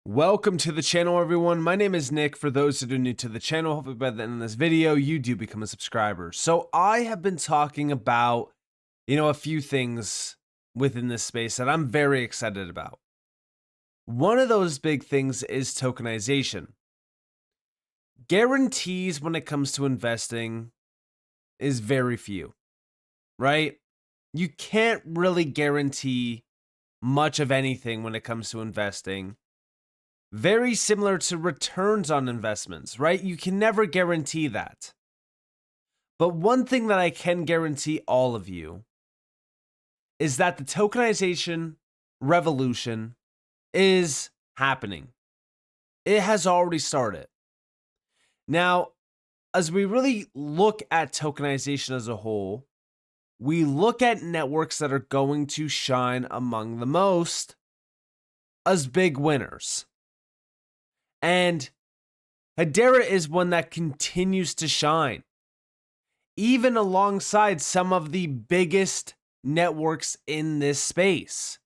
Welcome to the channel, everyone. My name is Nick. For those that are new to the channel, hopefully by the end of this video, you do become a subscriber. So I have been talking about, a few things within this space that I'm very excited about. One of those big things is tokenization. Guarantees when it comes to investing is very few, right? You can't really guarantee much of anything when it comes to investing. Very similar to returns on investments, right? You can never guarantee that. But one thing that I can guarantee all of you is that the tokenization revolution is happening. It has already started. Now, as we really look at tokenization as a whole, we look at networks that are going to shine among the most as big winners. And Hedera is one that continues to shine, even alongside some of the biggest networks in this space.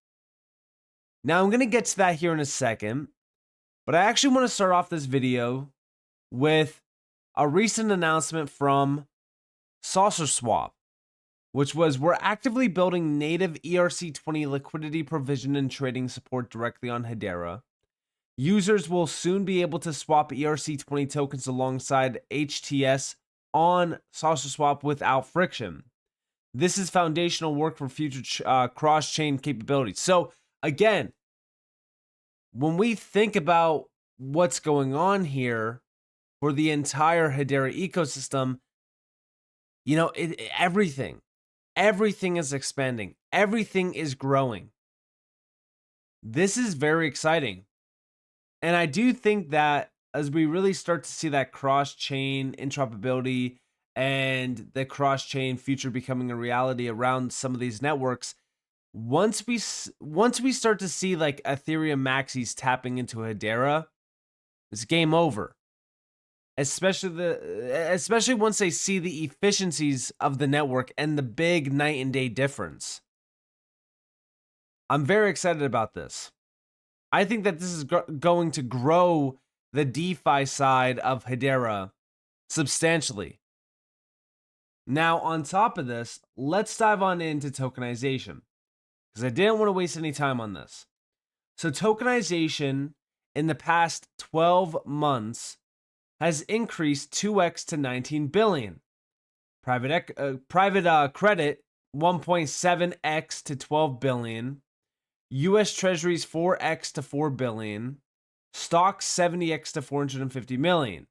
Now, I'm going to get to that here in a second, but I actually want to start off this video with a recent announcement from SaucerSwap, which was, we're actively building native ERC20 liquidity provision and trading support directly on Hedera. Users will soon be able to swap ERC20 tokens alongside HTS on SaucerSwap without friction. This is foundational work for future cross-chain capabilities. So again, when we think about what's going on here for the entire Hedera ecosystem, everything is expanding. Everything is growing. This is very exciting. And I do think that as we really start to see that cross-chain interoperability and the cross-chain future becoming a reality around some of these networks, once we start to see like Ethereum maxis tapping into Hedera, it's game over. Especially once they see the efficiencies of the network and the big night and day difference. I'm very excited about this. I think that this is going to grow the DeFi side of Hedera substantially. Now, on top of this, let's dive on into tokenization, because I didn't want to waste any time on this. So tokenization in the past 12 months has increased 2x to 19 billion. Private credit 1.7x to 12 billion. US Treasuries 4x to 4 billion, stocks 70x to 450 million.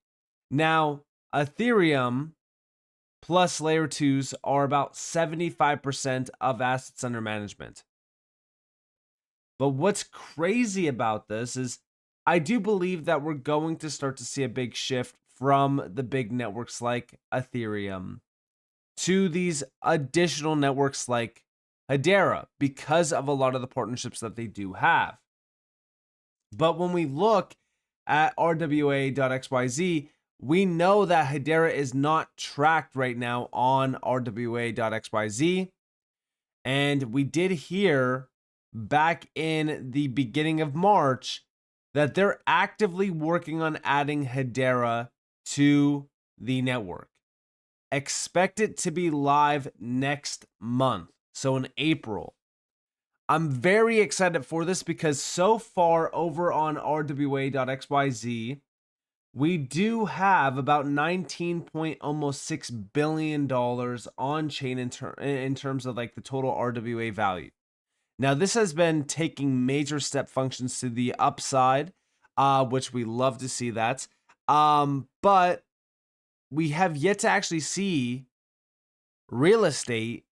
Now, Ethereum plus layer 2s are about 75% of assets under management. But what's crazy about this is I do believe that we're going to start to see a big shift from the big networks like Ethereum to these additional networks like Hedera, because of a lot of the partnerships that they do have. But when we look at RWA.xyz, we know that Hedera is not tracked right now on RWA.xyz. And we did hear back in the beginning of March that they're actively working on adding Hedera to the network. Expect it to be live next month. So in April. I'm very excited for this because so far over on RWA.xyz, we do have about $19.6 billion on chain in terms of like the total RWA value. Now, this has been taking major step functions to the upside, which we love to see that. But we have yet to actually see real estate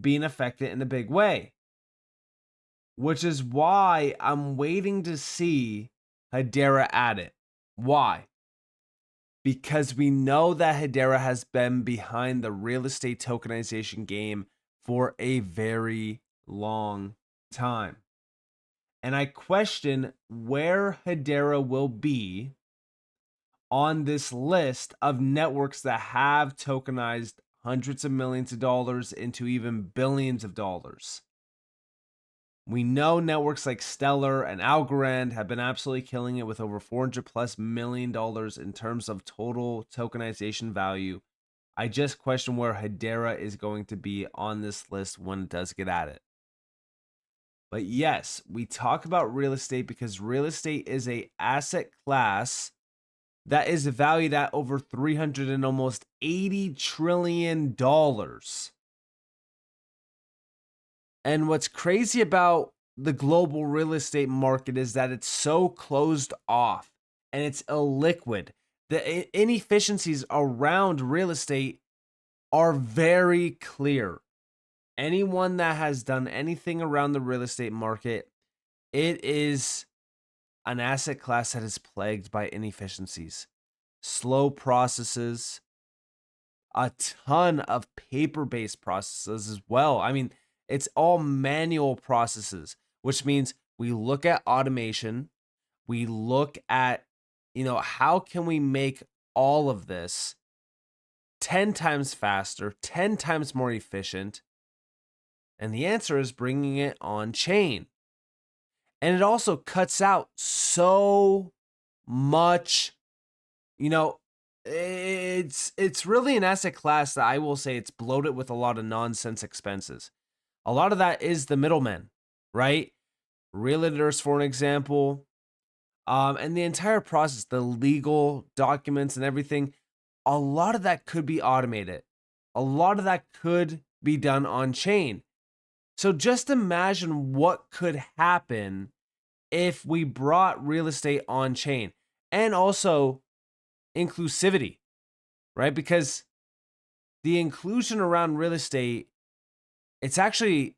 being affected in a big way, which is why I'm waiting to see Hedera at it. Why? Because we know that Hedera has been behind the real estate tokenization game for a very long time. And I question where Hedera will be on this list of networks that have tokenized hundreds of millions of dollars into even billions of dollars. We know networks like Stellar and Algorand have been absolutely killing it with over $400+ million in terms of total tokenization value. I just question where Hedera is going to be on this list when it does get at it. But yes, we talk about real estate because real estate is a asset class that is valued at over 300 and almost $80 trillion. And what's crazy about the global real estate market is that it's so closed off and it's illiquid. The inefficiencies around real estate are very clear. Anyone that has done anything around the real estate market, it is an asset class that is plagued by inefficiencies, slow processes, a ton of paper-based processes as well. I mean, it's all manual processes, which means we look at automation, we look at, how can we make all of this 10 times faster, 10 times more efficient? And the answer is bringing it on chain. And it also cuts out so much, it's really an asset class that I will say it's bloated with a lot of nonsense expenses. A lot of that is the middlemen, right? Realtors, for an example, and the entire process, the legal documents and everything, a lot of that could be automated. A lot of that could be done on chain. So just imagine what could happen if we brought real estate on chain, and also inclusivity, right? Because the inclusion around real estate, it's actually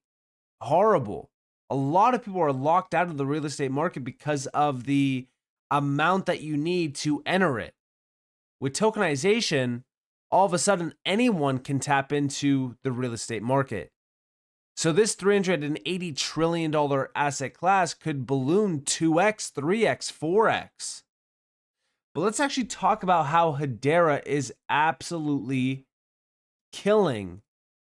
horrible. A lot of people are locked out of the real estate market because of the amount that you need to enter it. With tokenization, all of a sudden anyone can tap into the real estate market. So this $380 trillion asset class could balloon 2x, 3x, 4x. But let's actually talk about how Hedera is absolutely killing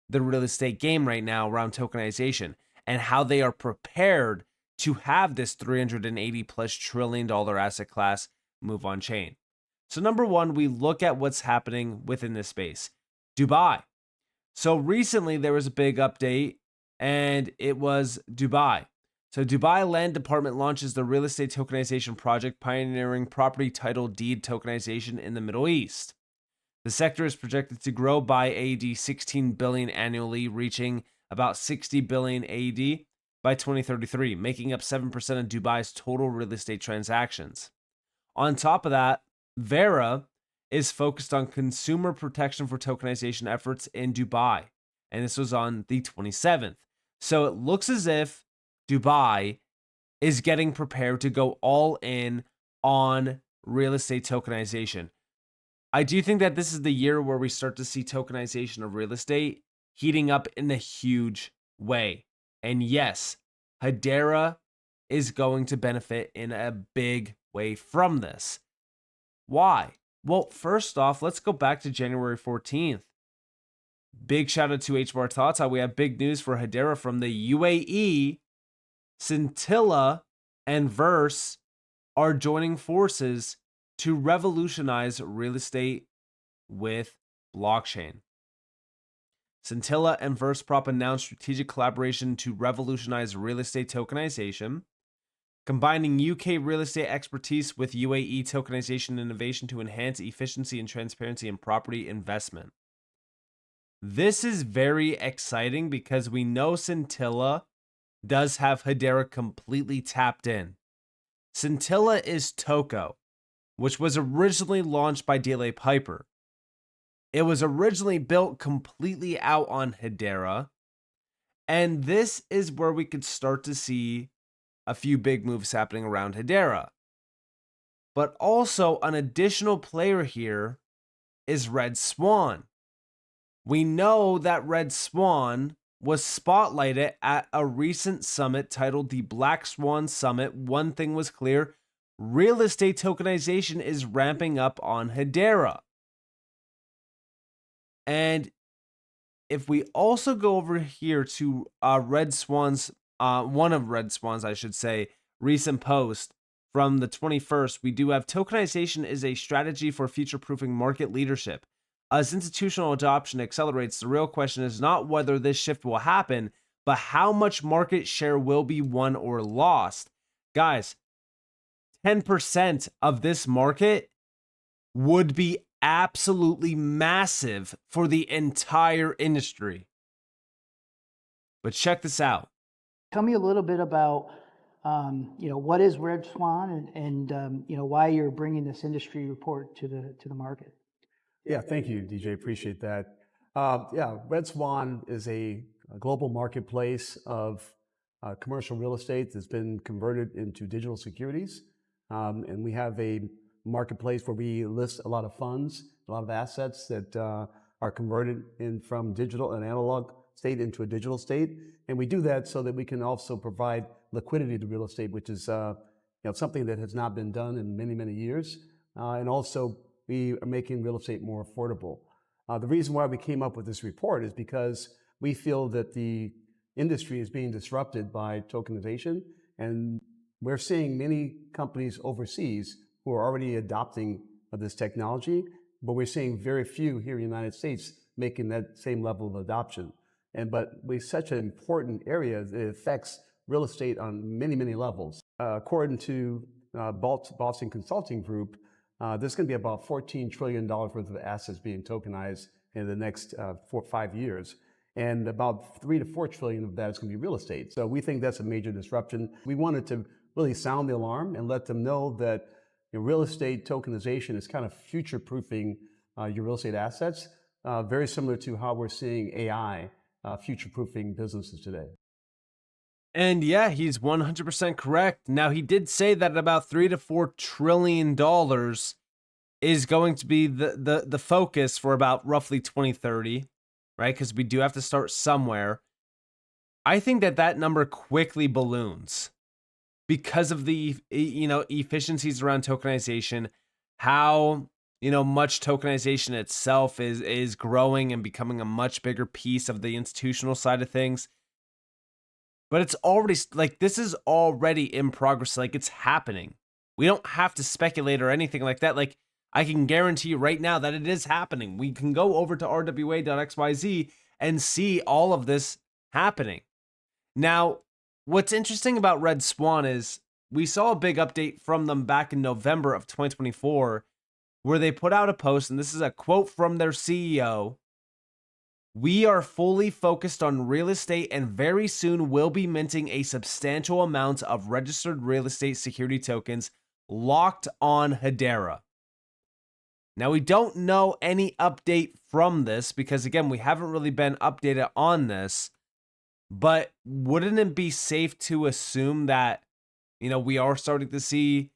the real estate game right now around tokenization, and how they are prepared to have this $380+ trillion asset class move on chain. So number one, we look at what's happening within this space. Dubai. So recently there was a big update, and it was Dubai. So Dubai Land Department launches the real estate tokenization project, pioneering property title deed tokenization in the Middle East. The sector is projected to grow by AED 16 billion annually, reaching about 60 billion AED by 2033, making up 7% of Dubai's total real estate transactions. On top of that, Vera is focused on consumer protection for tokenization efforts in Dubai, and this was on the 27th. So it looks as if Dubai is getting prepared to go all in on real estate tokenization. I do think that this is the year where we start to see tokenization of real estate heating up in a huge way. And yes, Hedera is going to benefit in a big way from this. Why? Well, first off, let's go back to January 14th. Big shout out to HBAR Thoughts. We have big news for Hedera from the UAE. Scintilla and Verse are joining forces to revolutionize real estate with blockchain. Scintilla and Verseprop announced strategic collaboration to revolutionize real estate tokenization, combining UK real estate expertise with UAE tokenization innovation to enhance efficiency and transparency in property investment. This is very exciting because we know Scintilla does have Hedera completely tapped in. Scintilla is Toko, which was originally launched by DLA Piper. It was originally built completely out on Hedera, and this is where we could start to see a few big moves happening around Hedera. But also, an additional player here is Red Swan. We know that Red Swan was spotlighted at a recent summit titled the Black Swan Summit. One thing was clear: real estate tokenization is ramping up on Hedera. And if we also go over here to Red Swan's one of Red Swan's, I should say, recent post from the 21st, we do have tokenization is a strategy for future-proofing market leadership. As institutional adoption accelerates, the real question is not whether this shift will happen, but how much market share will be won or lost. Guys, 10% of this market would be absolutely massive for the entire industry. But check this out. Tell me a little bit about, what is Red Swan and why you're bringing this industry report to the market. Yeah, thank you, DJ. Appreciate that. Yeah, Red Swan is a global marketplace of commercial real estate that's been converted into digital securities. And we have a marketplace where we list a lot of funds, a lot of assets that are converted in from digital and analog state into a digital state. And we do that so that we can also provide liquidity to real estate, which is something that has not been done in many, many years. And also we are making real estate more affordable. The reason why we came up with this report is because we feel that the industry is being disrupted by tokenization, and we're seeing many companies overseas who are already adopting this technology, but we're seeing very few here in the United States making that same level of adoption. But we're such an important area that it affects real estate on many, many levels. According to Boston Consulting Group, there's going to be about $14 trillion worth of assets being tokenized in the next 4 or 5 years. And about 3 to 4 trillion of that is going to be real estate. So we think that's a major disruption. We wanted to really sound the alarm and let them know that real estate tokenization is kind of future-proofing your real estate assets, very similar to how we're seeing AI future-proofing businesses today. And yeah, he's 100% correct. Now, he did say that about $3 to $4 trillion is going to be the focus for about roughly 2030, right? Because we do have to start somewhere. I think that number quickly balloons because of the efficiencies around tokenization, how much tokenization itself is growing and becoming a much bigger piece of the institutional side of things. But it's already, like, this is already in progress. Like, it's happening. We don't have to speculate or anything like that. Like, I can guarantee you right now that it is happening. We can go over to rwa.xyz and see all of this happening. Now, what's interesting about Red Swan is we saw a big update from them back in November of 2024, where they put out a post, and this is a quote from their CEO. "We are fully focused on real estate and very soon will be minting a substantial amount of registered real estate security tokens locked on Hedera." Now, we don't know any update from this because, again, we haven't really been updated on this, but wouldn't it be safe to assume that, we are starting to see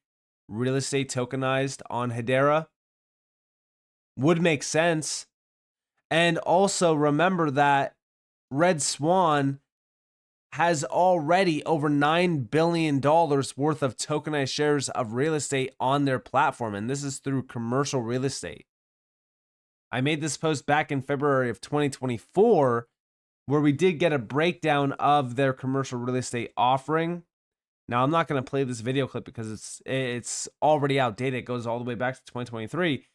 real estate tokenized on Hedera? Would make sense. And also remember that Red Swan has already over $9 billion worth of tokenized shares of real estate on their platform, and this is through commercial real estate. I made this post back in February of 2024, where we did get a breakdown of their commercial real estate offering. Now, I'm not going to play this video clip because it's already outdated. It goes all the way back to 2023.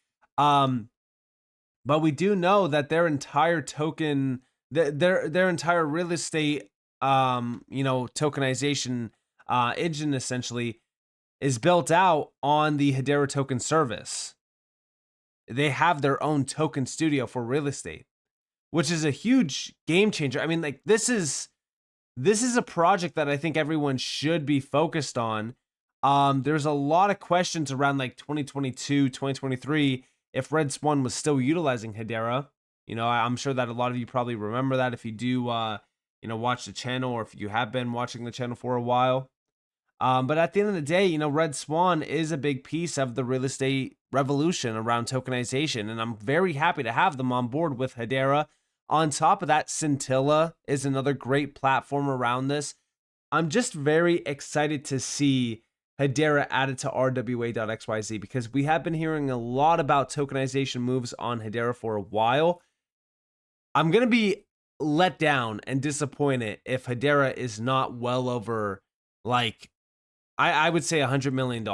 But we do know that their entire token, their entire real estate, tokenization engine essentially is built out on the Hedera token service. They have their own token studio for real estate, which is a huge game changer. I mean, like, this is a project that I think everyone should be focused on. There's a lot of questions around like 2022, 2023, if Red Swan was still utilizing Hedera. I'm sure that a lot of you probably remember that if you do, watch the channel, or if you have been watching the channel for a while. But at the end of the day, Red Swan is a big piece of the real estate revolution around tokenization, and I'm very happy to have them on board with Hedera. On top of that, Scintilla is another great platform around this. I'm just very excited to see Hedera added to rwa.xyz because we have been hearing a lot about tokenization moves on Hedera for a while. I'm going to be let down and disappointed if Hedera is not well over, like, I would say $100 million,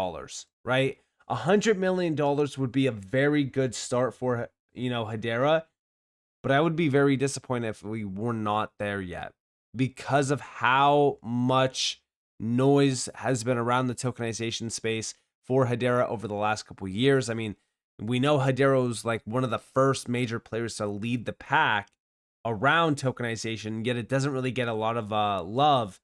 right? $100 million would be a very good start for, Hedera, but I would be very disappointed if we were not there yet because of how much noise has been around the tokenization space for Hedera over the last couple of years. I mean, we know Hedera was like one of the first major players to lead the pack around tokenization, yet it doesn't really get a lot of love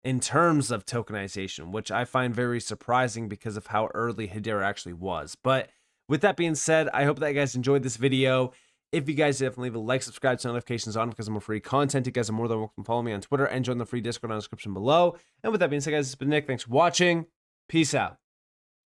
in terms of tokenization, which I find very surprising because of how early Hedera actually was. But with that being said, I hope that you guys enjoyed this video. If you guys did, leave a like, subscribe, turn notifications on because I'm more free content. You guys are more than welcome to follow me on Twitter and join the free Discord in the description below. And with that being said, guys, it's been Nick. Thanks for watching. Peace out.